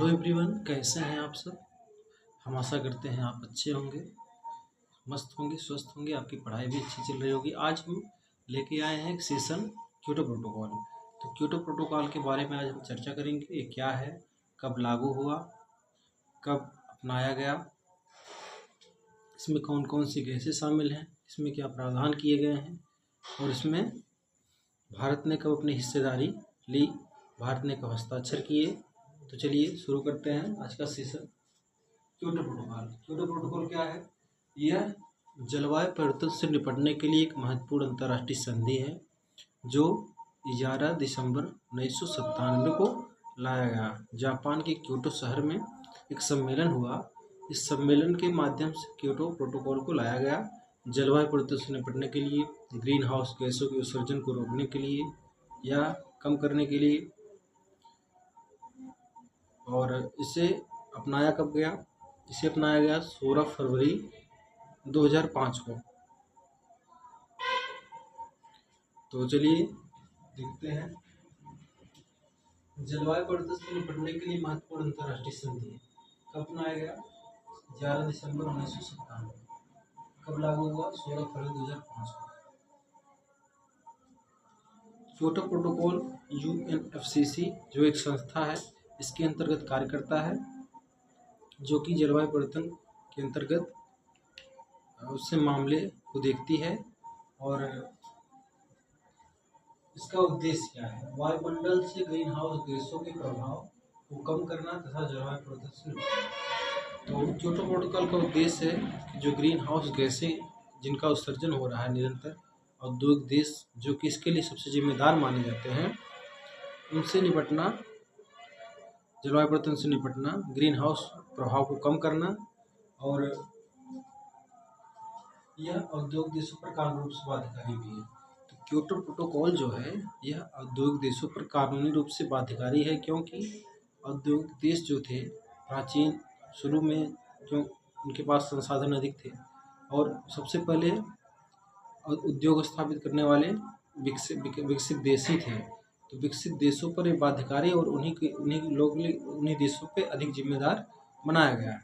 Hello everyone, कैसे हैं आप सब। हम आशा करते हैं आप अच्छे होंगे, मस्त होंगे, स्वस्थ होंगे, आपकी पढ़ाई भी अच्छी चल रही होगी। आज हम लेके आए हैं एक सेशन क्योटो प्रोटोकॉल। तो क्योटो प्रोटोकॉल के बारे में आज हम चर्चा करेंगे। ये क्या है, कब लागू हुआ, कब अपनाया गया, इसमें कौन कौन सी गैसें शामिल हैं, इसमें क्या प्रावधान किए गए हैं और इसमें भारत ने कब अपनी हिस्सेदारी ली, भारत ने कब हस्ताक्षर किए। तो चलिए शुरू करते हैं आज का session. Kyoto protocol. Kyoto protocol क्या है? यह जलवायु परिवर्तन से निपटने के लिए एक महत्वपूर्ण अंतर्राष्ट्रीय संधि है जो 11 दिसंबर 1997 को लाया गया। जापान के क्योटो शहर में एक सम्मेलन हुआ। इस सम्मेलन के माध्यम से क्योटो प्रोटोकॉल को लाया गया। जलवायु परिवर्तन से निपटने के लिए, ग्रीन हाउस गैसों के उत्सर्जन को रोकने के लिए या कम करने के लिए। और इसे अपनाया कब गया? इसे अपनाया गया 16 फरवरी 2005 को। तो चलिए देखते हैं। जलवायु परिवर्तन से निपटने के लिए महत्वपूर्ण अंतर्राष्ट्रीय संधि कब अपनाया गया? 11 दिसंबर 1997। कब लागू हुआ? 16 फरवरी 2005 को। क्योटो प्रोटोकॉल UNFCCC जो एक संस्था है, इसके अंतर्गत कार्य करता है, जो कि जलवायु परिवर्तन के अंतर्गत उससे मामले को देखती है। और इसका उद्देश्य क्या है? वायुमंडल से ग्रीन हाउस गैसों के प्रभाव को कम करना तथा जलवायु परिवर्तन से निपटना। तो क्योटो प्रोटोकॉल का उद्देश्य है कि जो ग्रीन हाउस गैसें जिनका उत्सर्जन हो रहा है निरंतर, औद्योगिक देश जो कि इसके लिए सबसे जिम्मेदार माने जाते हैं, उनसे निपटना, जलवायु परिवर्तन से निपटना, ग्रीन हाउस प्रभाव को कम करना। और यह औद्योगिक देशों पर कानूनी रूप से बाध्यकारी भी है। तो क्योटो प्रोटोकॉल जो है यह औद्योगिक देशों पर कानूनी रूप से बाध्यकारी है, क्योंकि औद्योगिक देश जो थे प्राचीन शुरू में, जो उनके पास संसाधन अधिक थे और सबसे पहले उद्योग स्थापित करने वाले विकसित देश ही थे। तो विकसित देशों पर ये बाध्यकारी और उन्हीं देशों पे अधिक जिम्मेदार बनाया गया है।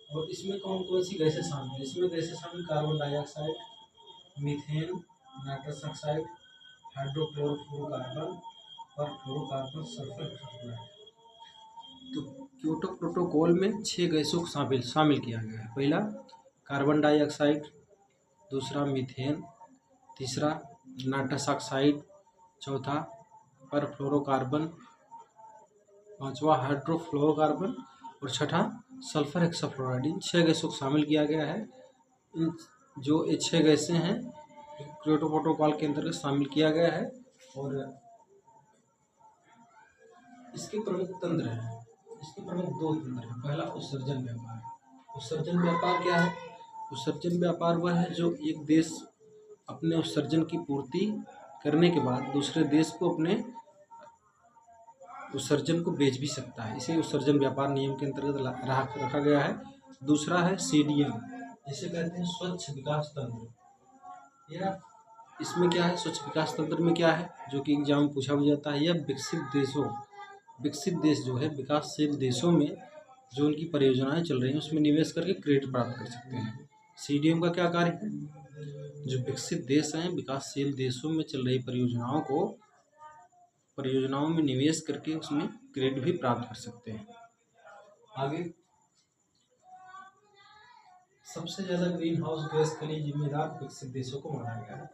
और इसमें कौन कौन सी गैसें शामिल है? इसमें गैसें शामिल carbon dioxide, methane, nitrous oxide, hydrochlorofluorocarbon और फ्लोरोकार्बन, सल्फर सल्फाइड। तो क्योटो प्रोटोकॉल में 6 गैसों को शामिल किया गया है। पहला कार्बन डाइऑक्साइड, दूसरा मीथेन, तीसरा नाइट्रस ऑक्साइड, चौथा परफ्लोरोकार्बन, पांचवा हाइड्रोफ्लोरोकार्बन और छठा सल्फर हेक्साफ्लोराइड। इन 6 गैसों को शामिल किया गया है। इन जो ये 6 गैसें हैं क्योटो प्रोटोकॉल के अंतर्गत शामिल किया गया है। और इसके प्रमुख तंत्र हैं, इसके प्रमुख 2 तंत्र हैं। पहला उत्सर्जन व्यापार। उत्सर्जन व्यापार क्या है? उत्सर्जन व्यापार वह है जो एक देश अपने उत्सर्जन की पूर्ति करने के बाद दूसरे देश को अपने उत्सर्जन को बेच भी सकता है। इसे उत्सर्जन व्यापार नियम के अंतर्गत रखा गया है। दूसरा है CDM, जिसे कहते हैं स्वच्छ विकास तंत्र। यह इसमें क्या है? स्वच्छ विकास तंत्र में क्या है, जो कि एग्जाम में पूछा भी जाता है। यह विकसित देश जो है, विकासशील देशों में जो उनकी परियोजनाएं चल रही हैं उसमें निवेश करके क्रेडिट प्राप्त कर सकते हैं। CDM का क्या कार्य है? जो विकसित देश हैं, विकासशील देशों में चल रही परियोजनाओं में निवेश करके उसमें क्रेडिट भी प्राप्त कर सकते हैं। आगे, सबसे ज़्यादा ग्रीन हाउस गैस के लिए जिम्मेदार विकसित देशों को माना गया है।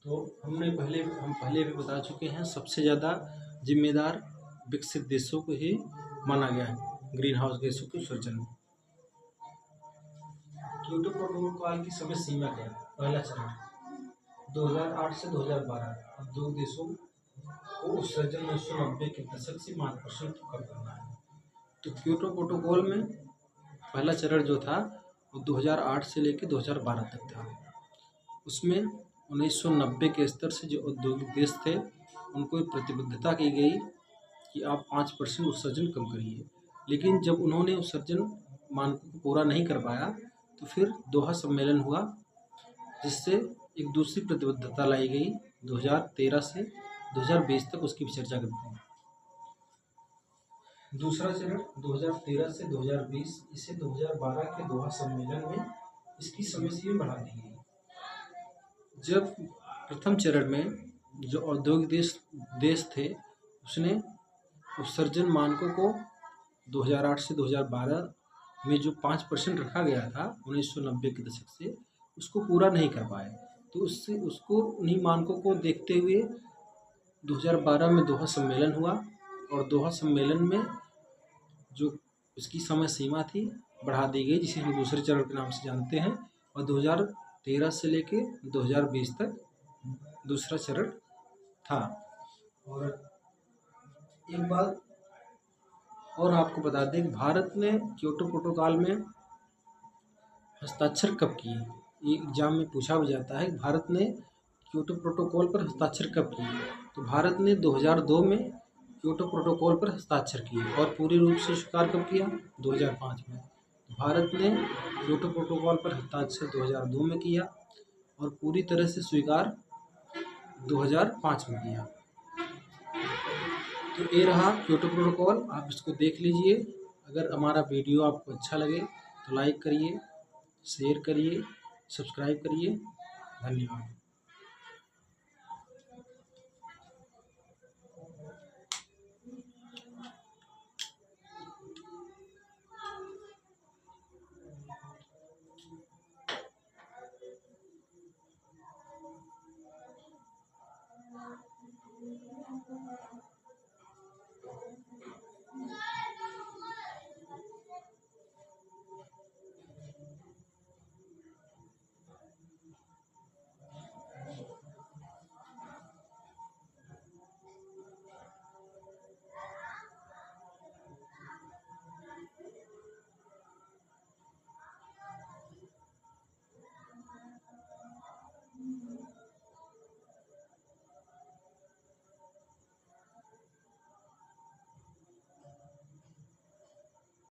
तो हम पहले भी बता चुके हैं, सबसे ज़्यादा जिम्मेदार विकसित देशों को ही माना गया है ग्रीन हाउस गैसों के उत्सर्जन में। क्योटो प्रोटोकॉल की समय सीमा क्या है? पहला चरण 2008 से 2012 औद्योगिक देशों को उत्सर्जन 1990 के दशक से 5% कम करना है। तो क्योटो प्रोटोकॉल में पहला चरण जो था वो 2008 से लेकर 2012 तक था। उसमें 1990 के स्तर से जो औद्योगिक देश थे उनको एक प्रतिबद्धता की गई कि आप 5% उत्सर्जन कम करिए। लेकिन जब उन्होंने उत्सर्जन मानकों को पूरा नहीं कर पाया तो फिर दोहा सम्मेलन हुआ, जिससे एक दूसरी प्रतिबद्धता लाई गई। 2013 से 2020 तक उसकी भी चर्चा करते हैं। दूसरा चरण 2013 से 2020, इसे 2012 के दोहा सम्मेलन में इसकी समय सीमा बढ़ा दी गई। जब प्रथम चरण में जो औद्योगिक देश थे, उसने उत्सर्जन मानकों को 2008 से 2012 में जो 5% रखा गया था 1990 के दशक से, उसको पूरा नहीं कर पाए। तो उसको उन्हीं मानकों को देखते हुए 2012 में दोहा सम्मेलन हुआ, और दोहा सम्मेलन में जो उसकी समय सीमा थी बढ़ा दी गई, जिसे हम दूसरे चरण के नाम से जानते हैं। और 2013 से लेके 2020 तक दूसरा चरण था। और एक बात और आपको बता दें, भारत ने क्योटो प्रोटोकॉल में हस्ताक्षर कब किए? ये एग्जाम में पूछा भी जाता है, भारत ने क्योटो प्रोटोकॉल पर हस्ताक्षर कब किए? तो भारत ने 2002 में क्योटो प्रोटोकॉल पर हस्ताक्षर किए, और पूरी रूप से स्वीकार कब किया? 2005 में। भारत ने क्योटो प्रोटोकॉल पर हस्ताक्षर 2002 में किया, और पूरी तरह से स्वीकार 2005 में किया। तो ये रहा क्योटो प्रोटोकॉल, आप इसको देख लीजिए। अगर हमारा वीडियो आपको अच्छा लगे तो लाइक करिए, शेयर करिए, सब्सक्राइब करिए। धन्यवाद।